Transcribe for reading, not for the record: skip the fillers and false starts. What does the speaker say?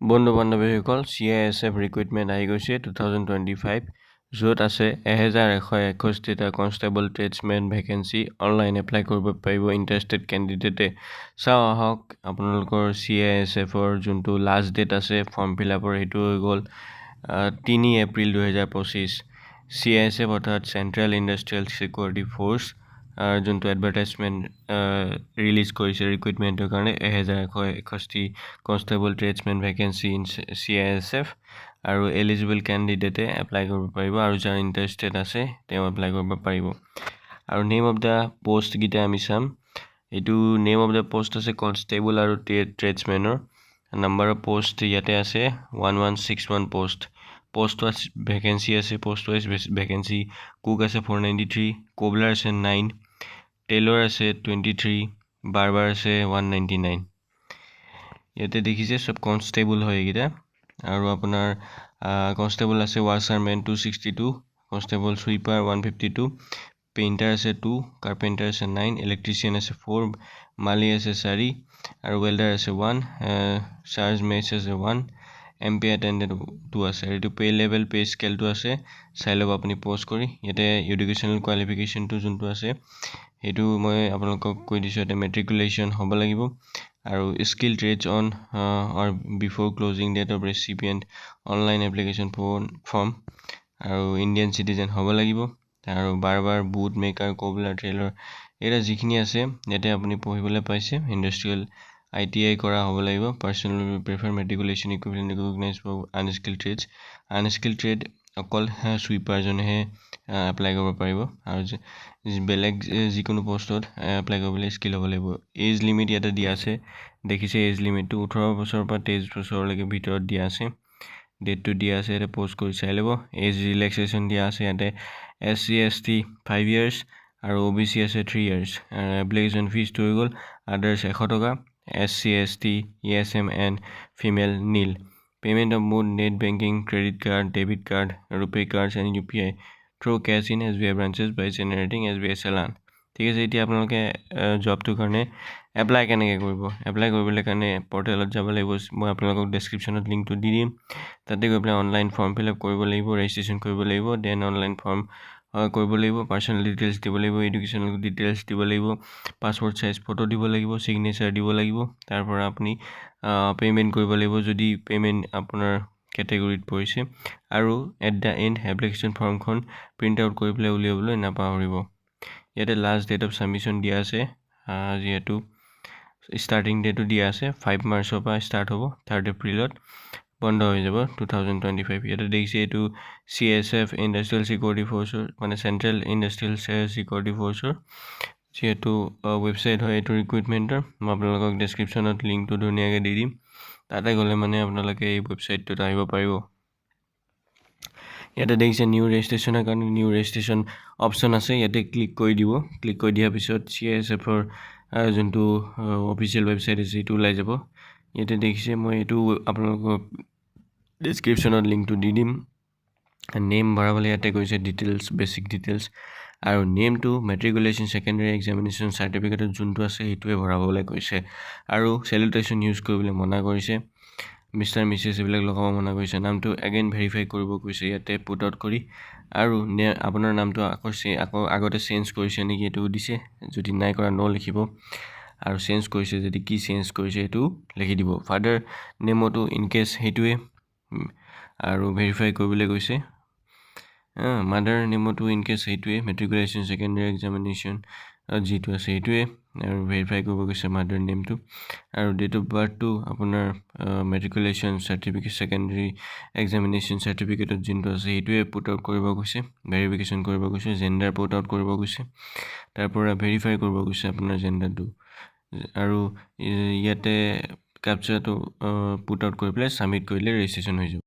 বন্ধু বান্ধৱীসকল CISF recruitment আহি গৈছে 2025 য'ত আছে 1161টা constable tradesmen vacancy online apply কৰিব পাৰিব ইণ্টাৰেষ্টেড কেণ্ডিডেটে চাওঁ আহক আপোনালোকৰ CISFৰ যোনটো লাষ্ট ডেট আছে ফৰ্ম ফিল আপৰ সেইটো হৈ গ'ল 3 এপ্ৰিল 2025 CISF অৰ্থাৎ চেণ্ট্ৰেল ইণ্ডাষ্ট্ৰিয়েল ছিকিউৰিটি ফ'ৰ্চ যোনটো এডভাৰটাইজমেণ্ট ৰিলিজ কৰিছে ৰিক্ৰুইটমেণ্টৰ কাৰণে 1161টি constable tradesmen vacancy in CISF আৰু এলিজিবল কেণ্ডিডেটে এপ্লাই কৰিব পাৰিব আৰু যাৰ ইণ্টাৰেষ্টেড আছে তেওঁ এপ্লাই কৰিব পাৰিব আৰু নেম অফ দ্য পষ্টকেইটা আমি চাম এইটো নেম অফ দ্য পষ্ট আছে কনষ্টেবল আৰু ট্ৰেডছমেনৰ নাম্বাৰ অফ পষ্ট ইয়াতে আছে 1161 পোষ্ট ৱাইজ ভেকেঞ্চি আছে পোষ্ট ৱাইজ ভেকেঞ্চি কুক আছে 493 কোবলাৰ আছে 9 টেইলৰ আছে 23 বাৰবাৰ আছে 199 ইয়াতে দেখিছে সব কনষ্টেবল হয় এইকেইটা আৰু আপোনাৰ কনষ্টেবল আছে ৱাছাৰমেন 262 কনষ্টেবল সুইপাৰ 152 পেইণ্টাৰ আছে 2 কাৰ্পেণ্টাৰ আছে 9 ইলেক্ট্ৰিচিয়ান আছে 4 মালি আছে 4 আৰু ৱেল্ডাৰ আছে 1 চাৰ্জ মেচ আছে 1 MP attended 2 আছে এইটো পে লেভেল পে স্কেলটো আছে চাই ল'ব আপুনি প'ষ্ট কৰি ইয়াতে এডুকেশ্যনেল কোৱালিফিকেশ্যনটো যোনটো আছে সেইটো মই আপোনালোকক কৈ দিছোঁ ইয়াতে মেট্ৰিকুলেশ্যন হ'ব লাগিব আৰু skill trades on or before closing date of recipient online application form আৰু ইণ্ডিয়ান চিটিজেন হ'ব লাগিব আৰু বাৰবাৰ বুট মেকাৰ কোবলাৰ ট্ৰেইলৰ এইটা যিখিনি আছে ইয়াতে আপুনি পঢ়িবলৈ পাইছে ইণ্ডাষ্ট্ৰিয়েল ITI কৰা হ'ব লাগিব personnel prefer matriculation equivalent recognise for unskilled trade অকল সুইপাৰজনেহে এপ্লাই কৰিব পাৰিব আৰু বেলেগ যিকোনো পষ্টত এপ্লাই কৰিবলৈ স্কিল হ'ব লাগিব এজ লিমিট ইয়াতে দিয়া আছে দেখিছে এজ লিমিটটো 18 বছৰৰ পৰা 23 বছৰলৈকে ভিতৰত দিয়া আছে ডেটটো দিয়া আছে ইয়াতে প'ষ্ট কৰি চাই ল'ব এজ ৰিলেক্সেশ্যন দিয়া আছে ইয়াতে SC ST 5 years আৰু OBC আছে 3 years এপ্লিকেশ্যন ফিজটো হৈ গ'ল আদাৰ্ছ 100 টকা SC ST ESM and female nil payment of mode net banking credit card debit card rupee cards and UPI through cash in SBI branches by generating SBI চালান ঠিক আছে এতিয়া আপোনালোকে জবটোৰ কাৰণে এপ্লাই কেনেকৈ কৰিব এপ্লাই কৰিবলৈ কাৰণে পৰ্টেলত যাব লাগিব মই আপোনালোকক ডেছক্ৰিপশ্যনত লিংকটো দি দিম তাতে গৈ পেলাই অনলাইন ফৰ্ম ফিল আপ কৰিব লাগিব ৰেজিষ্ট্ৰেশ্যন কৰিব লাগিব দেন অনলাইন ফৰ্ম কৰিব লাগিব পাৰ্চনেল ডিটেইলছ দিব লাগিব এডুকেশ্যনেল ডিটেইলছ দিব লাগিব পাছপৰ্ট সাইজ ফটো দিব লাগিব সিগনেচাৰ দিব লাগিব তাৰ পৰা আপুনি পেমেন্ট কৰিব লাগিব যদি পেমেন্ট আপোনাৰ কেটেগৰীত পৰিছে আৰু এট দ্য এণ্ড এপ্লিকেশ্যন ফৰ্মখন প্ৰিণ্ট আউট কৰি পেলাই উলিয়াবলৈ নাপাহৰিব ইয়াতে লাষ্ট ডেট অফ সাবমিশন দিয়া আছে যিহেতু ষ্টাৰ্টিং ডেটো দিয়া আছে 5 মাৰ্চৰ পৰা ষ্টাৰ্ট হ'ব 3 এপ্ৰিলত বন্ধ হৈ যাব 2025 ইয়াতে দেখিছে এইটো CISF ইণ্ডাষ্ট্ৰিয়েল ছিকিউৰিটি ফ'ৰ্চৰ মানে চেণ্ট্ৰেল ইণ্ডাষ্ট্ৰিয়েল ছিকিউৰিটি ফ'ৰ্চৰ যিহেতু ৱেবছাইট হয় এইটো ৰিক্ৰুইটমেণ্টৰ মই আপোনালোকক ডেছক্ৰিপশ্যনত লিংকটো ধুনীয়াকৈ দি দিম তাতে গ'লে মানে আপোনালোকে এই ৱেবছাইটটোত আহিব পাৰিব ইয়াতে দেখিছে নিউ ৰেজিষ্ট্ৰেশ্যনৰ কাৰণে নিউ ৰেজিষ্ট্ৰেশ্যন অপশ্যন আছে ইয়াতে ক্লিক কৰি দিব ক্লিক কৰি দিয়াৰ পিছত CISFৰ যোনটো অফিচিয়েল ৱেবছাইট আছে এইটো ওলাই যাব ইয়াতে দেখিছে মই এইটো আপোনালোকক ডেছক্ৰিপশ্যনত লিংকটো দি দিম নেম ভৰাবলৈ ইয়াতে কৈছে ডিটেইলছ বেছিক ডিটেইলছ আৰু নেমটো মেট্ৰিকুলেশ্যন ছেকেণ্ডেৰী এক্সামিনেশ্যন চাৰ্টিফিকেটত যোনটো আছে সেইটোৱে ভৰাবলৈ কৈছে আৰু চেলুটেশ্যন ইউজ কৰিবলৈ মনা কৰিছে মিষ্টাৰ মিছেছ এইবিলাক লগাব মনা কৰিছে নামটো এগেইন ভেৰিফাই কৰিব কৈছে ইয়াতে পুট আউট কৰি আৰু আপোনাৰ নামটো আকৌ আগতে চেঞ্জ কৰিছে নেকি এইটো দিছে যদি নাই কৰা ন লিখিব আৰু চেঞ্জ কৰিছে যদি কি চেঞ্জ কৰিছে সেইটো লিখি দিব ফাদাৰ নেমটো ইন কেছ সেইটোৱে আৰু ভেৰিফাই কৰিবলৈ কৈছে মাদাৰ নেমটো ইন কেছ সেইটোৱে মেট্ৰিকুলেশ্যন ছেকেণ্ডেৰী এক্সামিনেশ্যন যিটো আছে সেইটোৱে আৰু ভেৰিফাই কৰিব কৈছে মাদাৰ নেমটো আৰু ডেট অফ বাৰ্থটো আপোনাৰ মেট্ৰিকুলেশ্যন চাৰ্টিফিকেট ছেকেণ্ডেৰী এক্সামিনেশ্যন চাৰ্টিফিকেটত যোনটো আছে সেইটোৱে পুট আউট কৰিব কৈছে ভেৰিফিকেশ্যন কৰিব কৈছে জেণ্ডাৰ পুট আউট কৰিব কৈছে তাৰ পৰা ভেৰিফাই কৰিব কৈছে আপোনাৰ জেণ্ডাৰটো আৰু ইয়াতে কেপচাৰটো পুট আউট কৰি পেলাই ছাবমিট কৰিলে ৰেজিষ্ট্ৰেশ্যন হৈ যাব